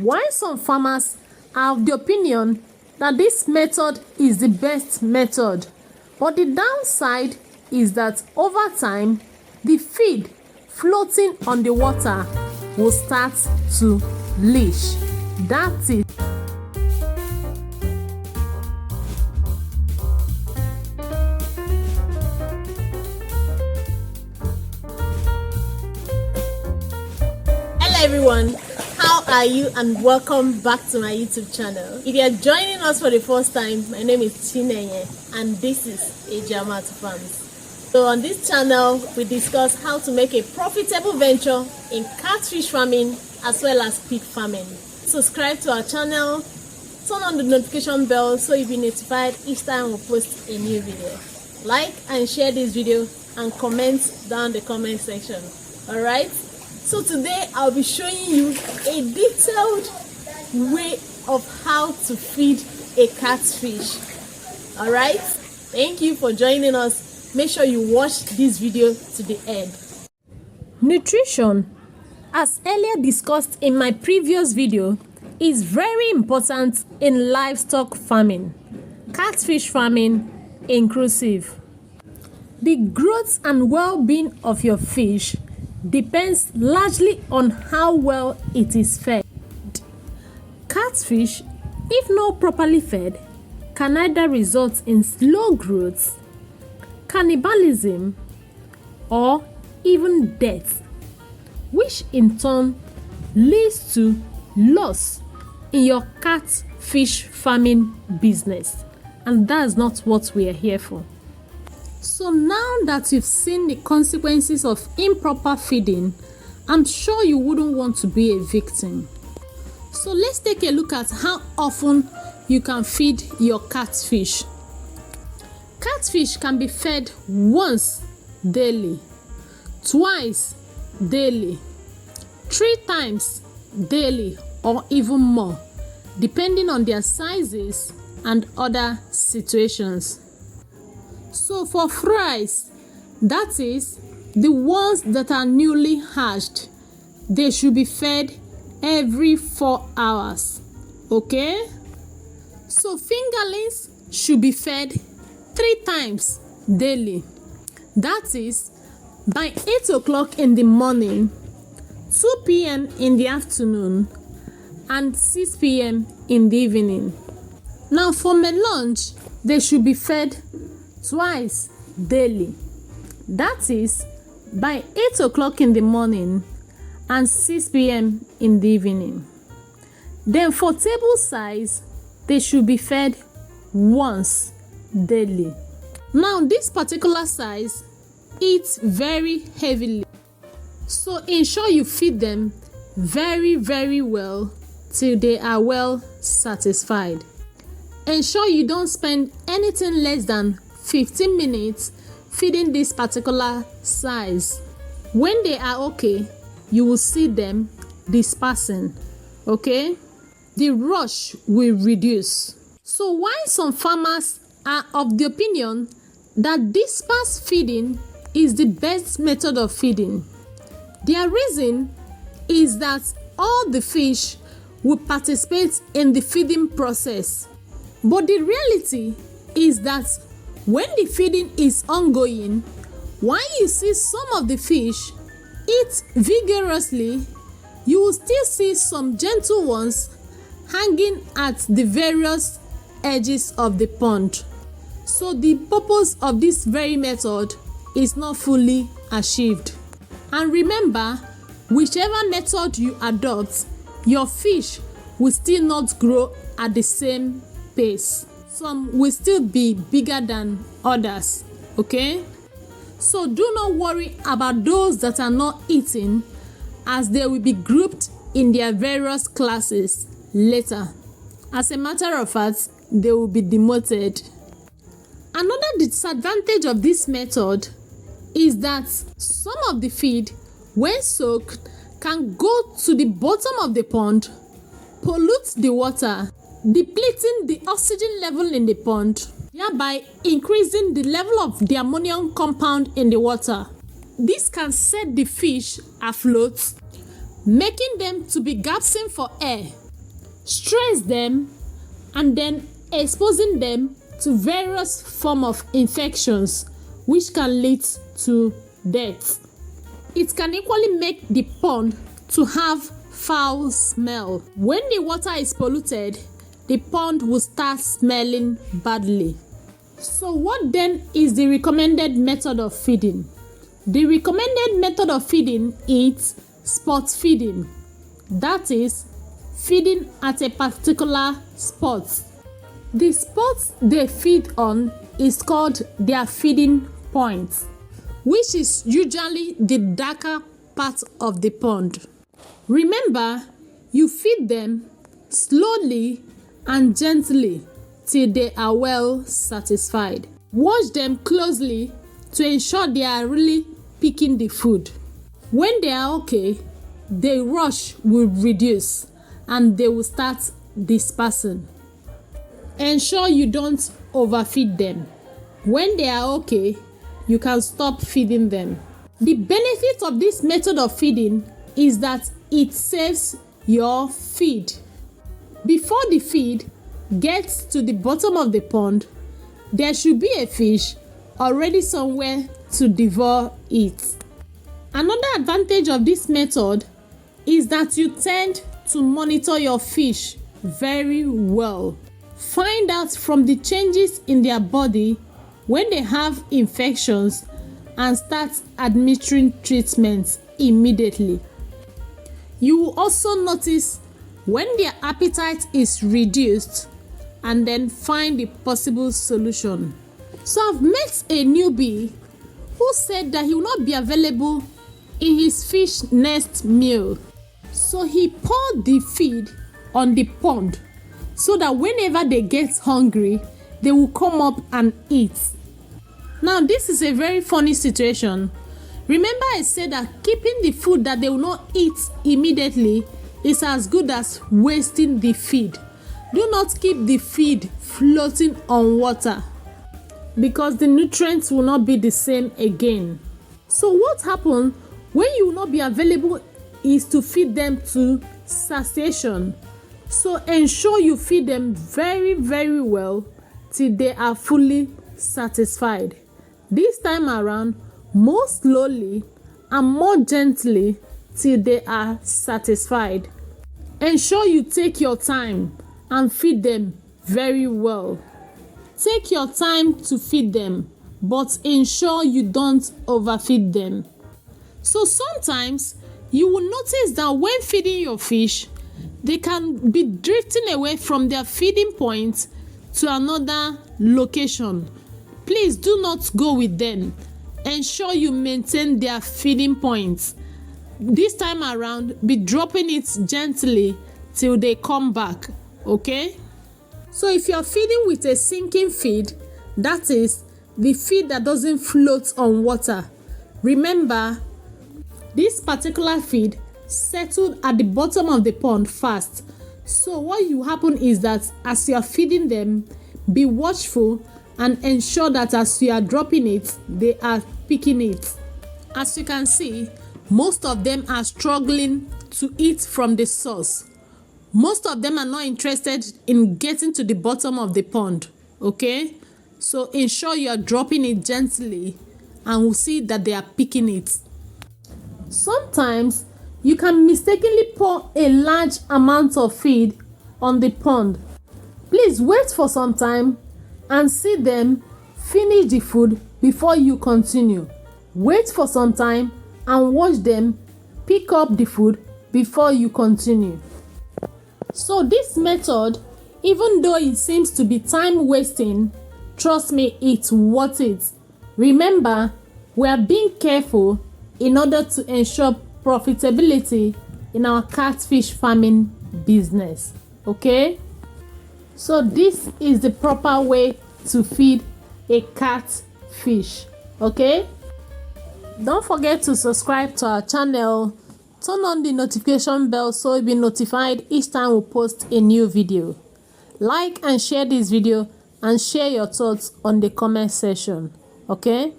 While some farmers are of the opinion that this method is the best method, but the downside is that over time, the feed floating on the water will start to leach. That's it. Hello everyone, how are you, and welcome back to my YouTube channel. If you are joining us for the first time, my name is Chinenye and this is Ejama to Farms. So on this channel, we discuss how to make a profitable venture in catfish farming as well as pig farming. Subscribe to our channel, turn on the notification bell so you'll be notified each time we post a new video. Like and share this video and comment down the comment section. Alright? So today I'll be showing you a detailed way of how to feed a catfish. Alright? Thank you for joining us. Make sure you watch this video to the end. Nutrition, as earlier discussed in my previous video, is very important in livestock farming, catfish farming inclusive. The growth and well-being of your fish depends largely on how well it is fed. Catfish, if not properly fed, can either result in slow growth, cannibalism, or even death, which in turn leads to loss in your catfish farming business. And that's not what we are here for. So now that you've seen the consequences of improper feeding, I'm sure you wouldn't want to be a victim. So let's take a look at how often you can feed your catfish. Catfish can be fed once daily, twice daily, 3 times daily, or even more, depending on their sizes and other situations. So for fries, that is, the ones that are newly hatched, they should be fed every 4 hours. Okay? So fingerlings should be fed 3 times daily. That is, by 8 o'clock in the morning, 2 p.m. in the afternoon, and 6 p.m. in the evening. Now for melange, they should be fed twice daily. That is, by 8 o'clock in the morning and 6 p.m. in the evening. Then for table size, they should be fed once daily. Now this particular size eats very heavily, so ensure you feed them very well till they are well satisfied. Ensure you don't spend anything less than 15 minutes feeding this particular size. When they are okay, you will see them dispersing. Okay? The rush will reduce. So while some farmers are of the opinion that dispersed feeding is the best method of feeding, their reason is that all the fish will participate in the feeding process. But the reality is that when the feeding is ongoing, while you see some of the fish eat vigorously, you will still see some gentle ones hanging at the various edges of the pond. So the purpose of this very method is not fully achieved. And remember, whichever method you adopt, your fish will still not grow at the same pace. Some will still be bigger than others. Okay? So do not worry about those that are not eating, as they will be grouped in their various classes later. As a matter of fact, they will be demoted. Another disadvantage of this method is that some of the feed, when soaked, can go to the bottom of the pond, pollute the water, depleting the oxygen level in the pond, thereby increasing the level of the ammonium compound in the water. This can set the fish afloat, making them to be gasping for air, stress them, and then exposing them to various forms of infections which can lead to death. It can equally make the pond to have foul smell. When the water is polluted, the pond will start smelling badly. So what then is the recommended method of feeding? The recommended method of feeding is spot feeding. That is, feeding at a particular spot. The spots they feed on is called their feeding point, which is usually the darker part of the pond. Remember, you feed them slowly and gently till they are well satisfied. Watch them closely to ensure they are really picking the food. When they are okay, the rush will reduce and they will start dispersing. Ensure you don't overfeed them. When they are okay, you can stop feeding them. The benefit of this method of feeding is that it saves your feed. Before the feed gets to the bottom of the pond, there should be a fish already somewhere to devour it. Another advantage of this method is that you tend to monitor your fish very well. Find out from the changes in their body when they have infections and start administering treatments immediately. You will also notice when their appetite is reduced and then find the possible solution. So I've met a newbie who said that he will not be available in his fish next meal. So he poured the feed on the pond so that whenever they get hungry, they will come up and eat. Now this is a very funny situation. Remember I said that keeping the food that they will not eat immediately is as good as wasting the feed. Do not keep the feed floating on water because the nutrients will not be the same again. So what happens when you will not be available is to feed them to satiation. So ensure you feed them very, very well till they are fully satisfied. This time around, more slowly and more gently till they are satisfied. Ensure you take your time and feed them very well. Take your time to feed them, but ensure you don't overfeed them. So sometimes you will notice that when feeding your fish, they can be drifting away from their feeding point to another location. Please do not go with them. Ensure you maintain their feeding points. This time around, be dropping it gently till they come back, okay? So if you're feeding with a sinking feed, that is the feed that doesn't float on water, remember this particular feed settled at the bottom of the pond fast. So what will happen is that as you are feeding them, be watchful and ensure that as you are dropping it, they are picking it. As you can see, most of them are struggling to eat from the source. Most of them are not interested in getting to the bottom of the pond, okay? So ensure you are dropping it gently and we'll see that they are picking it. Sometimes you can mistakenly pour a large amount of feed on the pond. Please wait for some time and see them finish the food before you continue. Wait for some time and watch them pick up the food before you continue. So this method, even though it seems to be time wasting, trust me, it's worth it. Remember, we are being careful in order to ensure profitability in our catfish farming business, okay? So this is the proper way to feed a catfish, okay? Don't forget to subscribe to our channel. Turn on the notification bell so you'll be notified each time we post a new video. Like and share this video and share your thoughts on the comment section, okay?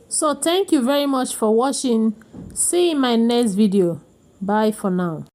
So thank you very much for watching. See you in my next video. Bye for now.